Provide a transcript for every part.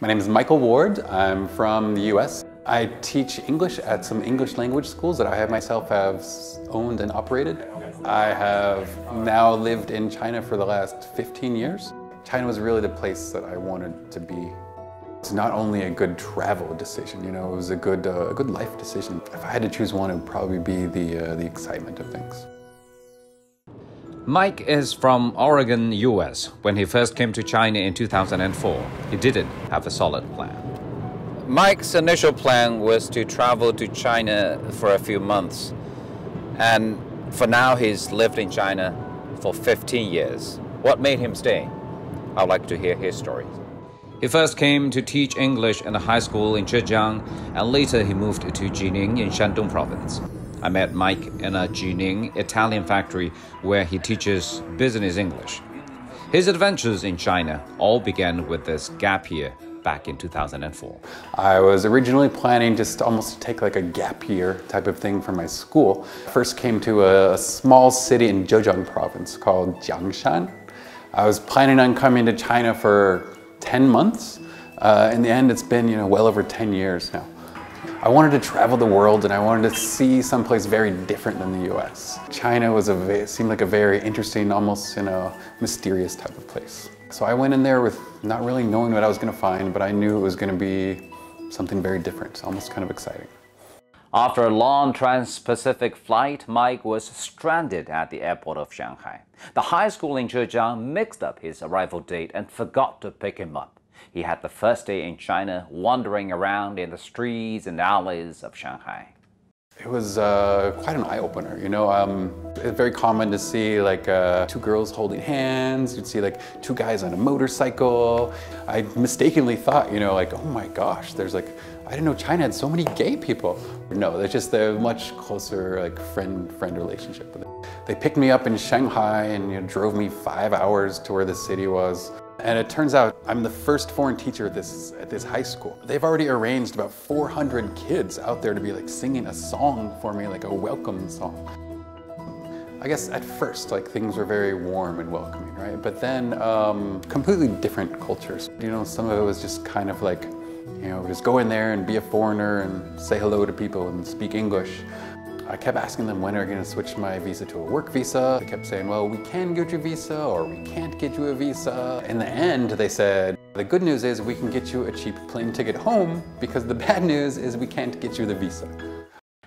My name is Michael Ward. I'm from the US. I teach English at some English language schools that I myself have owned and operated. I have now lived in China for the last 15 years. China was really the place that I wanted to be. It's not only a good travel decision, it was a good life decision. If I had to choose one, it would probably be the excitement of things. Mike is from Oregon, US. When he first came to China in 2004, he didn't have a solid plan. Mike's initial plan was to travel to China for a few months. And for now, he's lived in China for 15 years. What made him stay? I'd like to hear his story. He first came to teach English in a high school in Zhejiang, and later he moved to Jining in Shandong province. I met Mike in a Jining Italian factory where he teaches business English. His adventures in China all began with this gap year back in 2004. I was originally planning just almost to take like a gap year type of thing for my school. First came to a small city in Zhejiang province called Jiangshan. I was planning on coming to China for 10 months. In the end, it's been well over 10 years now. I wanted to travel the world and I wanted to see someplace very different than the US. China seemed like a very interesting, almost mysterious type of place. So I went in there with not really knowing what I was going to find, but I knew it was going to be something very different, almost kind of exciting. After a long trans-Pacific flight, Mike was stranded at the airport of Shanghai. The high school in Zhejiang mixed up his arrival date and forgot to pick him up. He had the first day in China wandering around in the streets and alleys of Shanghai. It was quite an eye-opener, It's very common to see two girls holding hands. You'd see two guys on a motorcycle. I mistakenly thought, oh my gosh, I didn't know China had so many gay people. No, there's just a much closer friend relationship with it. They picked me up in Shanghai and drove me 5 hours to where the city was. And it turns out I'm the first foreign teacher at this high school. They've already arranged about 400 kids out there to be singing a song for me, a welcome song. I guess at first things were very warm and welcoming, right? But then completely different cultures. Some of it was just kind of just go in there and be a foreigner and say hello to people and speak English. I kept asking them when are going to switch my visa to a work visa. They kept saying, well, we can get you a visa or we can't get you a visa. In the end, they said, the good news is we can get you a cheap plane ticket home because the bad news is we can't get you the visa.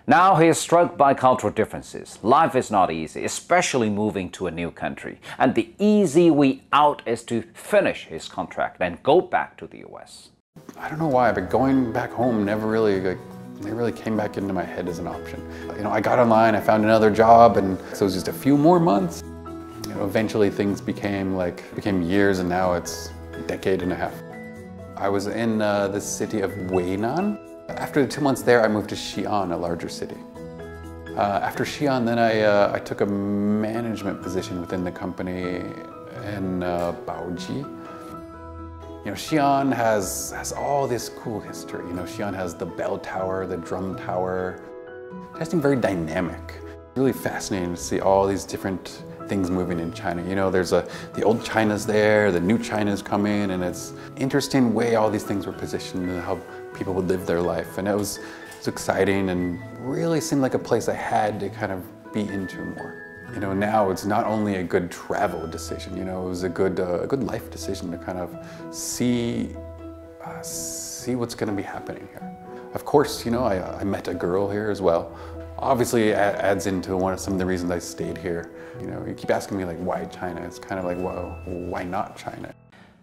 Now he is struck by cultural differences. Life is not easy, especially moving to a new country. And the easy way out is to finish his contract and go back to the US. I don't know why, but going back home never really came back into my head as an option. I got online, I found another job, and so it was just a few more months. Eventually things became years, and now it's a decade and a half. I was in the city of Weinan. After the 2 months there, I moved to Xi'an, a larger city. After Xi'an, then I took a management position within the company in Baoji. Xi'an has all this cool history. Xi'an has the bell tower, the drum tower. It seems very dynamic. Really fascinating to see all these different things moving in China. There's the old China's there, the new China's coming, and it's interesting way all these things were positioned and how people would live their life. And it's exciting and really seemed like a place I had to kind of be into more. Now it's not only a good travel decision, it was a good life decision to kind of see what's going to be happening here. Of course, I met a girl here as well. Obviously, it adds into some of the reasons I stayed here. You keep asking me why China? It's kind of well, why not China?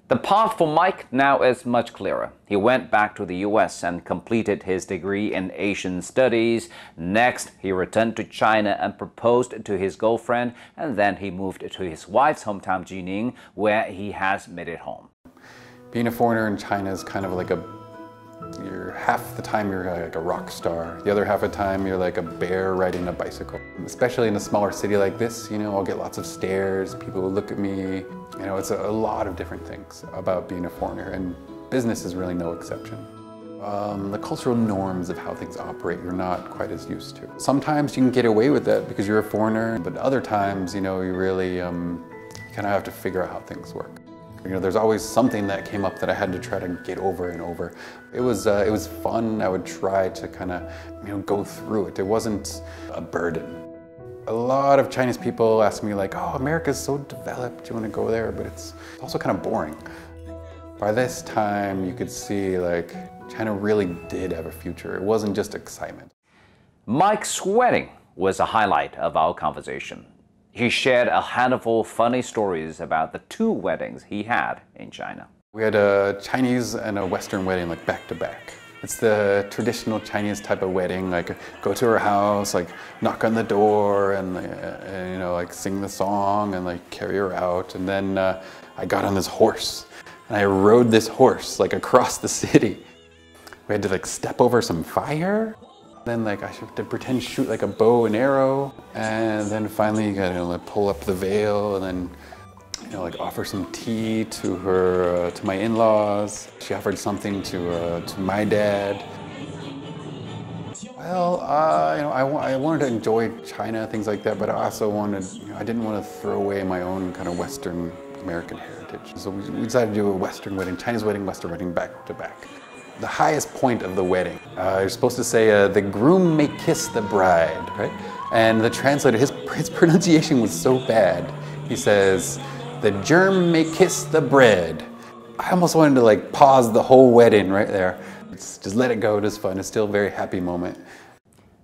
The path for Mike now is much clearer. He went back to the US and completed his degree in Asian Studies. Next, he returned to China and proposed to his girlfriend, and then he moved to his wife's hometown Jining, where he has made it home. Being a foreigner in China is kind of half the time you're like a rock star. The other half of the time you're like a bear riding a bicycle. Especially in a smaller city like this, I'll get lots of stares, people will look at me. It's a lot of different things about being a foreigner, and business is really no exception. The cultural norms of how things operate you're not quite as used to. Sometimes you can get away with it because you're a foreigner, but other times, you really kind of have to figure out how things work. You know, there's always something that came up that I had to try to get over and over. It was fun. I would try to kind of, you know, go through it. It wasn't a burden. A lot of Chinese people ask me like, oh, America's so developed, do you want to go there? But it's also kind of boring. By this time, you could see like China really did have a future. It wasn't just excitement. Mike's wedding was a highlight of our conversation. He shared a handful of funny stories about the 2 weddings he had in China. We had a Chinese and a Western wedding like back to back. It's the traditional Chinese type of wedding, like go to her house, like knock on the door and you know, like sing the song and like carry her out. And then I got on this horse and I rode this horse like across the city. We had to like step over some fire. Then like I should to pretend shoot like a bow and arrow, and then finally you gotta like pull up the veil and then, you know, like offer some tea to her, to my in-laws. She offered something to my dad. Well, you know, I wanted to enjoy China, things like that, but I also wanted, you know, I didn't want to throw away my own kind of Western American heritage. So we decided to do a Western wedding, Chinese wedding, Western wedding, back to back. The highest point of the wedding, you're supposed to say, the groom may kiss the bride, right? And the translator, his pronunciation was so bad. He says, the germ may kiss the bread. I almost wanted to like pause the whole wedding right there. Just let it go, it was fun. It's still a very happy moment.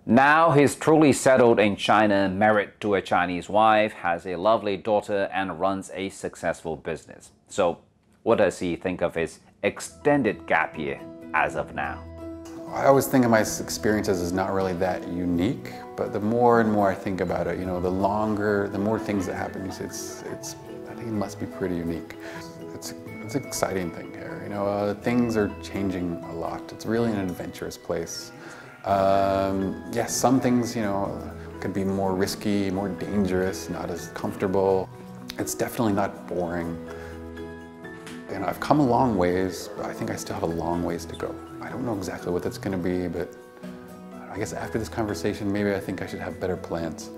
Now he's truly settled in China, married to a Chinese wife, has a lovely daughter, and runs a successful business. So what does he think of his extended gap year as of now? I always think of my experiences as not really that unique, but the more and more I think about it, you know, the more things that happen, I think it must be pretty unique. It's an exciting thing here, you know, things are changing a lot. It's really an adventurous place. Yes, some things, you know, could be more risky, more dangerous, not as comfortable. It's definitely not boring. You know, I've come a long ways, but I think I still have a long ways to go. I don't know exactly what that's going to be, but I guess after this conversation, maybe I think I should have better plans.